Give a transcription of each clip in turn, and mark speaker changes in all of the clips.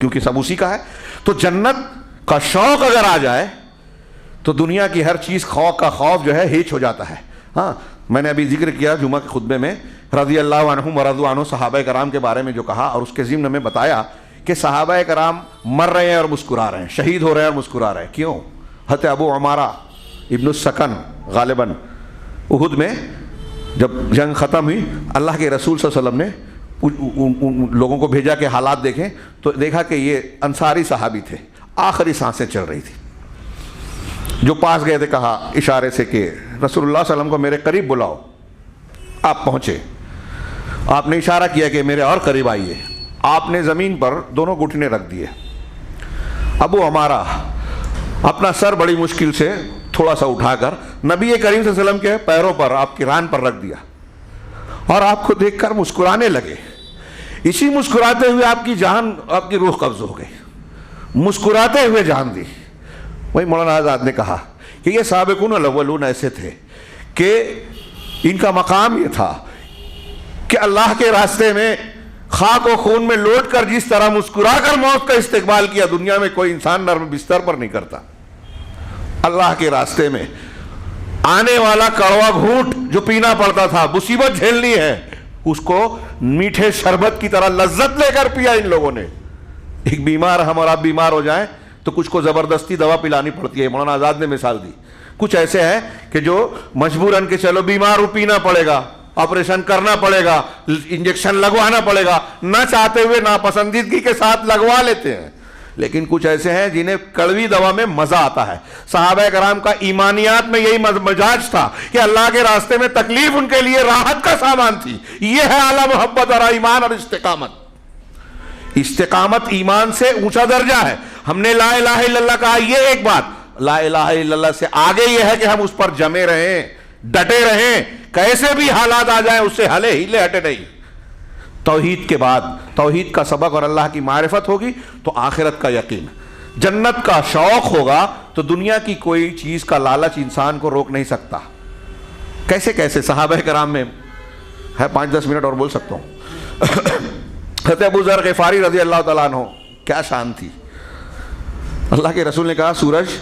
Speaker 1: کیونکہ سب اسی کا ہے. تو جنت کا شوق اگر آ جائے تو دنیا کی ہر چیز خوف جو ہے ہیچ ہو جاتا ہے. ہاں میں نے ابھی ذکر کیا جمعہ کے خطبے میں رضی اللہ عنہم ورضوا عنہ صحابہ کرام کے بارے میں جو کہا، اور اس کے ضمن میں بتایا کہ صحابہ کرام مر رہے ہیں اور مسکرا رہے ہیں، شہید ہو رہے ہیں اور مسکرا رہے ہیں. کیوں؟ حضرت ابو عمارہ ابن السکن غالباً احد میں جب جنگ ختم ہوئی، اللہ کے رسول صلی اللہ علیہ وسلم نے ان لوگوں کو بھیجا کہ حالات دیکھیں، تو دیکھا کہ یہ انصاری صحابی تھے، آخری سانسیں چل رہی تھی. جو پاس گئے تھے کہا اشارے سے کہ رسول اللہ صلی اللہ علیہ وسلم کو میرے قریب بلاؤ. آپ پہنچے، آپ نے اشارہ کیا کہ میرے اور قریب آئیے. آپ نے زمین پر دونوں گھٹنے رکھ دیے. ابو عمارہ اپنا سر بڑی مشکل سے تھوڑا سا اٹھا کر نبی کریم صلی اللہ علیہ وسلم کے پیروں پر، آپ کی ران پر رکھ دیا، اور آپ کو دیکھ کر مسکرانے لگے. اسی مسکراتے ہوئے آپ کی جان، آپ کی روح قبض ہو گئی، مسکراتے ہوئے جان دی. وہی مولانا آزاد نے کہا کہ یہ سابقون الاولون ایسے تھے کہ ان کا مقام یہ تھا کہ اللہ کے راستے میں خاک و خون میں لوٹ کر جس طرح مسکرا کر موت کا استقبال کیا، دنیا میں کوئی انسان نرم بستر پر نہیں کرتا. اللہ کے راستے میں آنے والا کڑوا گھونٹ جو پینا پڑتا تھا، مصیبت جھیلنی ہے، اس کو میٹھے شربت کی طرح لذت لے کر پیا ان لوگوں نے. ایک بیمار ہم اور آپ بیمار ہو جائیں تو کچھ کو زبردستی دوا پلانی پڑتی ہے. مولانا آزاد نے مثال دی. کچھ ایسے ہیں کہ جو مجبوراً کہ چلو بیمار ہو، پینا پڑے گا، آپریشن کرنا پڑے گا، انجیکشن لگوانا پڑے گا، نہ چاہتے ہوئے ناپسندیدگی کے ساتھ لگوا لیتے ہیں. لیکن کچھ ایسے ہیں جنہیں کڑوی دوا میں مزہ آتا ہے. صحابہ کرام کا ایمانیات میں یہی مزاج تھا کہ اللہ کے راستے میں تکلیف ان کے لیے راحت کا سامان تھی. یہ ہے اعلیٰ محبت اور ایمان اور استقامت. استقامت ایمان سے اونچا درجہ ہے. ہم نے لا الہ الا اللہ کہا، یہ ایک بات. لا الہ الا اللہ سے آگے یہ ہے کہ ہم اس پر جمے رہیں، ڈٹے رہیں، کیسے بھی حالات آ جائیں اس سے ہلے ہٹے نہیں. توحید کے بعد توحید کا سبق اور اللہ کی معرفت ہوگی تو آخرت کا یقین، جنت کا شوق ہوگا تو دنیا کی کوئی چیز کا لالچ انسان کو روک نہیں سکتا. کیسے کیسے صحابہ کرام میں ہے، 5-10 منٹ اور بول سکتا ہوں. حضرت ابو ذر غفاری رضی اللہ تعالیٰ عنہ، کیا شان تھی. اللہ کے رسول نے کہا سورج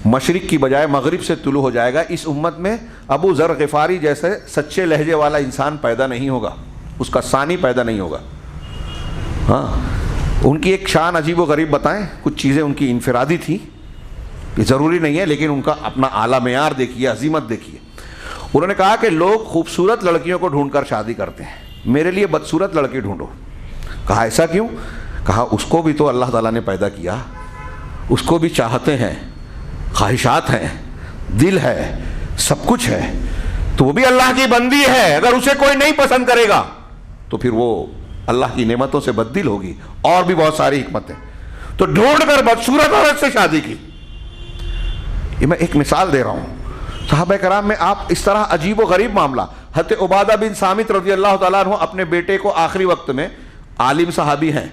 Speaker 1: مشرق کی بجائے مغرب سے طلوع ہو جائے گا، اس امت میں ابو ذر غفاری جیسے سچے لہجے والا انسان پیدا نہیں ہوگا، اس کا ثانی پیدا نہیں ہوگا. ہاں ان کی ایک شان عجیب و غریب بتائیں. کچھ چیزیں ان کی انفرادی تھی، یہ ضروری نہیں ہے، لیکن ان کا اپنا اعلیٰ معیار دیکھیے، عظمت دیکھیے. انہوں نے کہا کہ لوگ خوبصورت لڑکیوں کو ڈھونڈ کر شادی کرتے ہیں، میرے لیے بدصورت لڑکی ڈھونڈو. کہا ایسا کیوں؟ کہا اس کو بھی تو اللہ تعالیٰ نے پیدا کیا، اس کو بھی چاہتے ہیں، خواہشات ہیں، دل ہے، سب کچھ ہے، تو وہ بھی اللہ کی بندی ہے. اگر اسے کوئی نہیں پسند کرے گا تو پھر وہ اللہ کی نعمتوں سے بددل ہوگی. اور بھی بہت ساری حکمتیں. تو ڈھونڈ کر بدصورت عورت سے شادی کی. یہ میں ایک مثال دے رہا ہوں. صحابہ کرام میں آپ اس طرح عجیب و غریب معاملہ. حضرت عبادہ بن صامت رضی اللہ تعالیٰ عنہ اپنے بیٹے کو آخری وقت میں، عالم صحابی ہیں،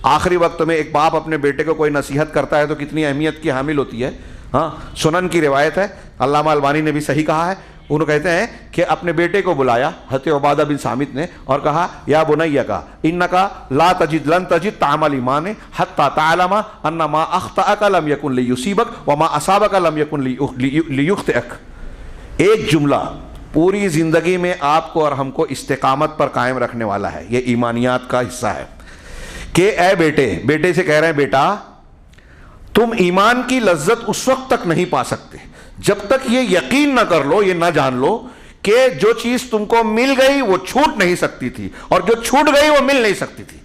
Speaker 1: آخری وقت میں ایک باپ اپنے بیٹے کو کوئی نصیحت کرتا ہے تو کتنی اہمیت کی حامل ہوتی ہے. ہاں سنن کی روایت ہے، علامہ البانی نے بھی صحیح کہا ہے. انہوں کہتے ہیں کہ اپنے بیٹے کو بلایا حضرت عبادہ بن صامت نے اور کہا یا بنیا کا انکا لا تجد لن تجد طعم الایمان حتی تعلم ان ما اخطأک لم یکن لیصیبک وما اصابک لم یکن لیخطئک. ایک جملہ پوری زندگی میں آپ کو اور ہم کو استقامت پر قائم رکھنے والا ہے. یہ ایمانیات کا حصہ ہے کہ اے بیٹے سے کہہ رہے ہیں بیٹا تم ایمان کی لذت اس وقت تک نہیں پا سکتے جب تک یہ یقین نہ کر لو، یہ نہ جان لو کہ جو چیز تم کو مل گئی وہ چھوٹ نہیں سکتی تھی، اور جو چھوٹ گئی وہ مل نہیں سکتی تھی.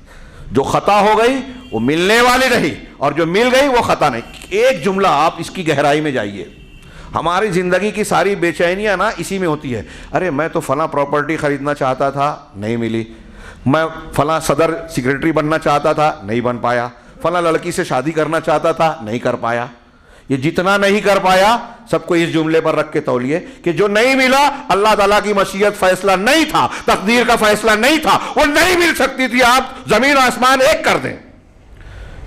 Speaker 1: جو خطا ہو گئی وہ ملنے والی رہی، اور جو مل گئی وہ خطا نہیں. ایک جملہ آپ اس کی گہرائی میں جائیے. ہماری زندگی کی ساری بے چینیاں نا اسی میں ہوتی ہے. ارے میں تو فلاں پراپرٹی خریدنا چاہتا تھا، نہیں ملی. میں فلاں صدر سیکرٹری بننا چاہتا تھا، نہیں بن پایا. فلاں لڑکی سے شادی کرنا چاہتا تھا، نہیں کر پایا. یہ جتنا نہیں کر پایا سب کو اس جملے پر رکھ کے تولیے کہ جو نہیں ملا اللہ تعالیٰ کی مشیت فیصلہ نہیں تھا، تقدیر کا فیصلہ نہیں تھا، وہ نہیں مل سکتی تھی. آپ زمین آسمان ایک کر دیں.